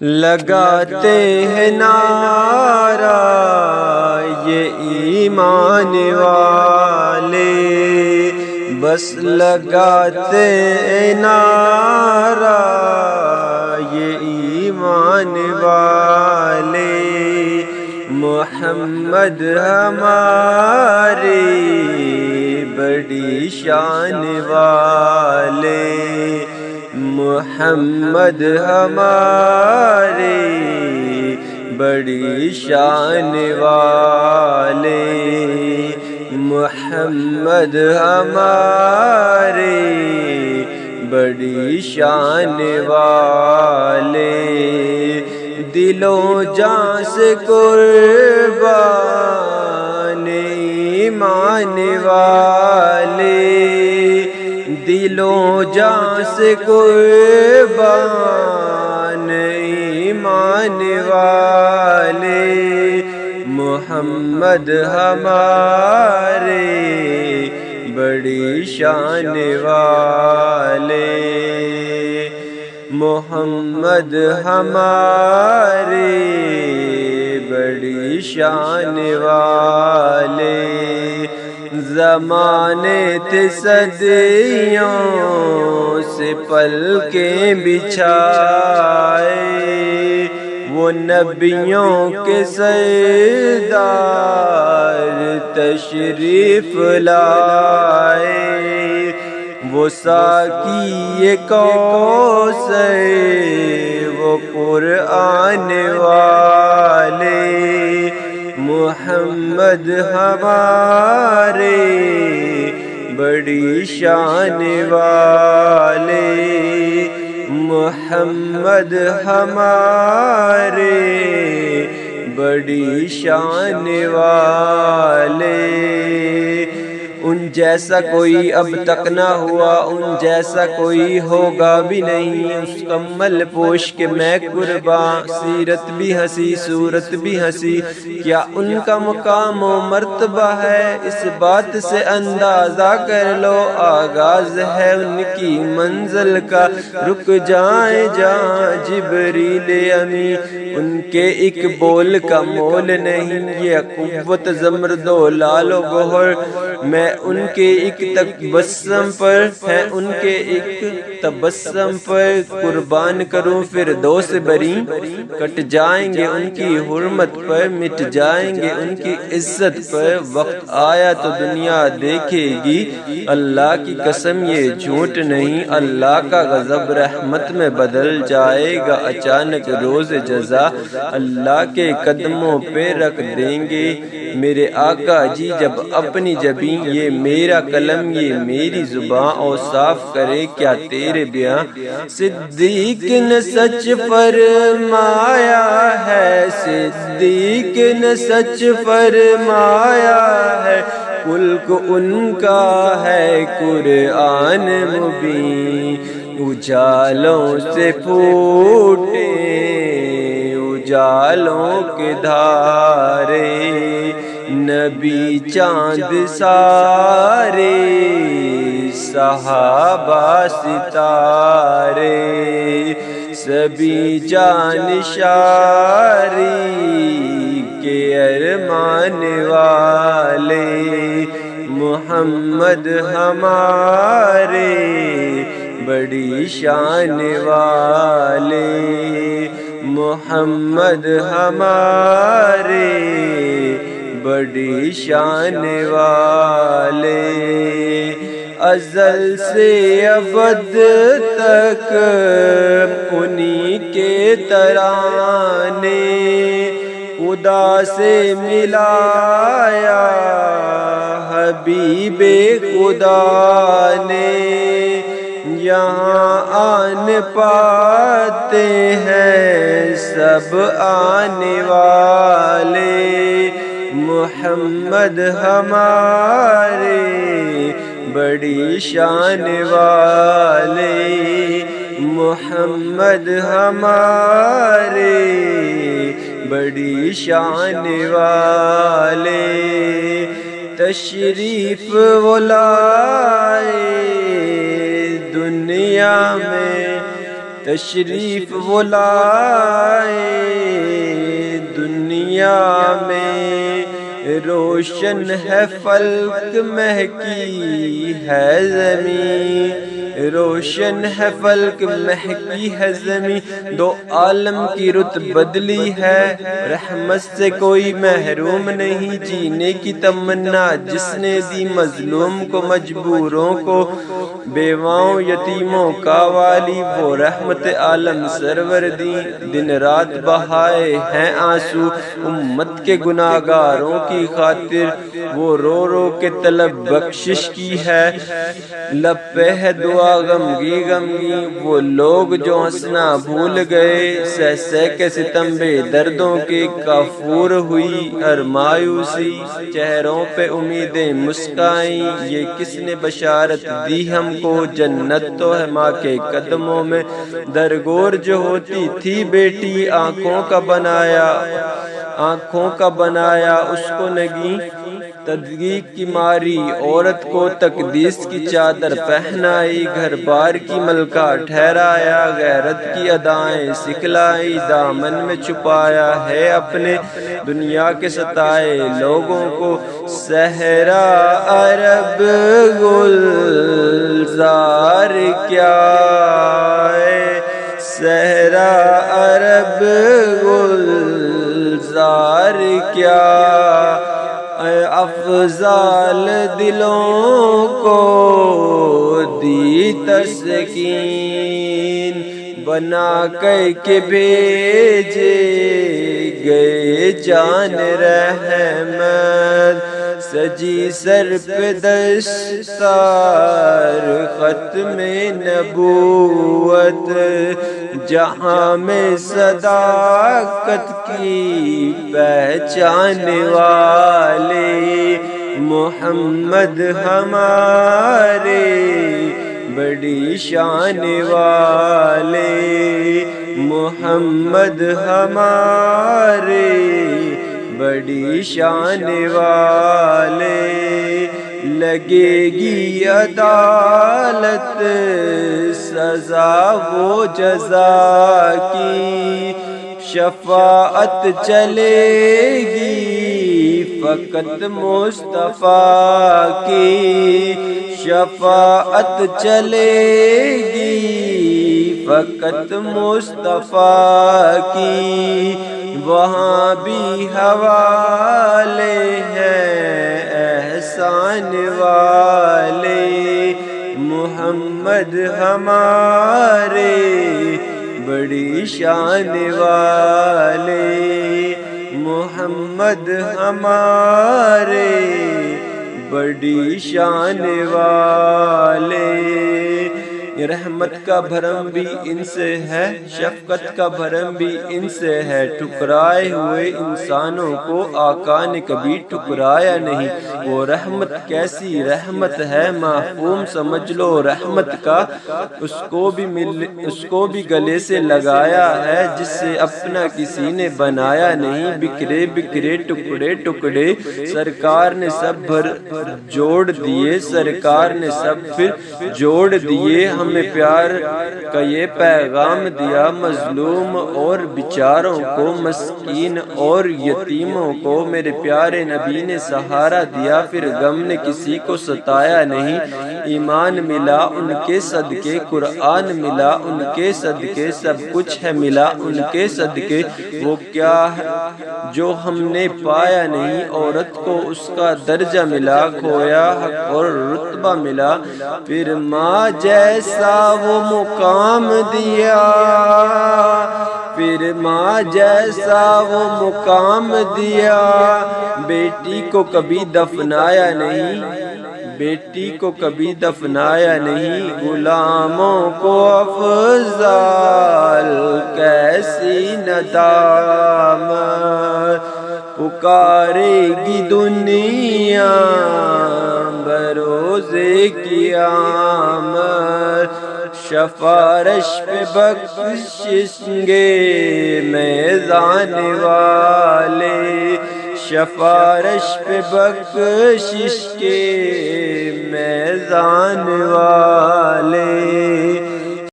لگاتے ہیں نعرہ یہ ایمان والے، بس لگاتے ہیں نعرہ یہ ایمان والے، محمد ہمارے بڑی شان والے، محمد ہمارے بڑی شان والے، محمد ہمارے بڑی شان والے، دل و جان سے قربان ایمان والے، دل و جان سے قربان ایمان والے، محمد ہمارے بڑی شان والے، محمد ہمارے بڑی شان والے، زمانے تھے صدیوں سے پلکیں بچھائے، وہ نبیوں کے سردار تشریف لائے، وہ ساقی کوثر وہ قرآن والے، محمد ہمارے بڑی شان والے، محمد ہمارے بڑی شان والے، ان جیسا کوئی اب تک نہ ہوا، ان جیسا کوئی ہوگا بھی نہیں، اس کمل پوش کے میں قرباں، سیرت بھی ہنسی صورت بھی ہنسی، کیا ان کا مقام و مرتبہ ہے، اس بات سے اندازہ کر لو، آغاز ہے ان کی منزل کا، رک جائیں جہاں جبریل امی، ان کے ایک بول کا مول نہیں، یہ قوت زمرد و لال و گوہر، میں ان کے ایک تبسم پر ہے، ان کے ایک تبسم پر قربان کروں فردوس بری، کٹ جائیں گے ان کی حرمت پر، مٹ جائیں گے ان کی عزت پر، وقت آیا تو دنیا دیکھے گی، اللہ کی قسم یہ جھوٹ نہیں، اللہ کا غضب رحمت میں بدل جائے گا اچانک روز جزا، اللہ کے قدموں پہ رکھ دیں گے میرے آقا جی جب اپنی جبیں، یہ میرا قلم یہ میری زباں، اور صاف کرے کیا تیرے بیاں، صدیق نے سچ فرمایا ہے، صدیق نے سچ فرمایا ہے، ملک ان کا ہے قرآن مبین، اجالوں سے پھوٹے اجالوں کے دھارے، نبی چاند سارے صحابہ ستارے، سبھی جانشاری کے ارمان والے، محمد ہمارے بڑی شان والے، محمد ہمارے بڑی شان والے، ازل سے ابد تک انہی کے ترانے، خدا سے ملایا حبیب خدا نے، یہاں آن پاتے ہیں سب آنے والے، محمد ہمارے بڑی شان والے، محمد ہمارے بڑی شان والے، تشریف وہ لائے دنیا میں، تشریف وہ لائے دنیا میں، روشن ہے فلک مہکی ہے زمین، روشن ہے فلک مہکی ہے زمین، دو عالم کی رت بدلی ہے، رحمت سے کوئی محروم نہیں، جینے کی تمنا جس نے دی مظلوم کو مجبوروں کو، بیواؤں یتیموں کا والی وہ رحمت عالم سرور دی، دن رات بہائے ہیں آنسو امت کے گناہگاروں کی خاطر، وہ رو رو کے طلب بخشش کی ہے، لب پہ ہے دعا غمگی غمگی، وہ لوگ جو ہنسنا بھول گئے، سہ سہ کے ستم بے دردوں کے، کافور ہوئی ہر مایوسی، چہروں پہ امیدیں مسکائیں، یہ کس نے بشارت دی ہم کو، جنت تو ہے ماں کے قدموں میں، درگور جو ہوتی تھی بیٹی، آنکھوں کا بنایا اس کو نگی، تدقیق کی ماری عورت کو تقدیس کی چادر پہنائی، گھر بار کی ملکہ ٹھہرایا، غیرت کی ادائیں سکھلائی، دامن میں چھپایا ہے اپنے دنیا کے ستائے لوگوں کو، صحرا عرب گلزار کیا ہے، صحرا عرب گلزار کیا، افضال دلوں کو دی تسکین، بنا کے بھیجے گئے جان رحمت، سجی سر پہ دستار ختم نبوت، جہاں میں صداقت کی پہچان والے، محمد ہمارے بڑی شان والے، محمد ہمارے بڑی شان والے، لگے گی عدالت سزا وہ جزا کی، شفاعت چلے گی فقط مصطفیٰ کی، شفاعت چلے گی فقط مصطفیٰ کی، وہاں بھی حوالے ہیں احسان والے، محمد ہمارے بڑی شان والے، محمد ہمارے بڑی شان والے، رحمت کا بھرم بھی ان سے ہے، شفقت کا بھرم بھی ان سے ہے، ٹھکرائے ہوئے انسانوں کو آقا نے کبھی ٹھکرایا نہیں، وہ رحمت کیسی رحمت ہے، مفہوم سمجھ لو رحمت کا، اس کو بھی گلے سے لگایا ہے، جس سے اپنا کسی نے بنایا نہیں، بکھرے بکھرے ٹکڑے ٹکڑے سرکار نے سب بھر جوڑ دیے، سرکار نے سب پھر جوڑ دیے، ہمیں پیار کا یہ پیغام دیا، مظلوم اور بیچاروں کو، مسکین اور یتیموں کو میرے پیارے نبی نے سہارا دیا، پھر غم نے کسی کو ستایا نہیں، ایمان ملا ان کے صدقے، قرآن ملا ان کے صدقے، سب کچھ ہے ملا ان کے صدقے، وہ کیا ہے جو ہم نے پایا نہیں، عورت کو اس کا درجہ ملا، کھویا حق اور رتبہ ملا، پھر ماں جیسا وہ مقام دیا، پھر ماں جیسا وہ مقام دیا، بیٹی کو کبھی دفنایا نہیں، بیٹی کو کبھی دفنایا نہیں، غلاموں کو افضال کیسی ندامت، پکارے گی دنیا بروزے قیامت، سفارش پہ بخشیں گے میزان والے، سفارش پہ بخشش کے میزان والے۔